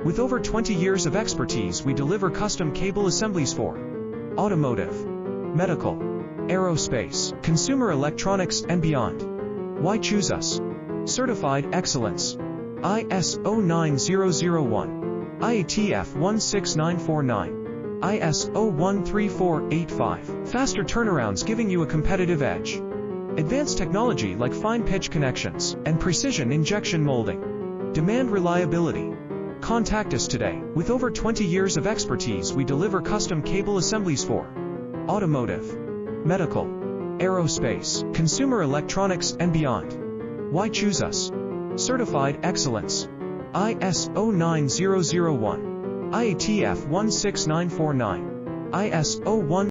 With over 20 years of expertise, we deliver custom cable assemblies for automotive, medical, aerospace, consumer electronics, and beyond. Why choose us? Certified excellence. ISO 9001, IATF 16949, ISO 13485. Faster turnarounds giving you a competitive edge. Advanced technology like fine pitch connections and precision injection molding. Demand reliability. Contact us today. With over 20 years of expertise, we deliver custom cable assemblies for automotive, medical, aerospace, consumer electronics, and beyond. Why choose us? Certified excellence. ISO 9001, IATF 16949, ISO 1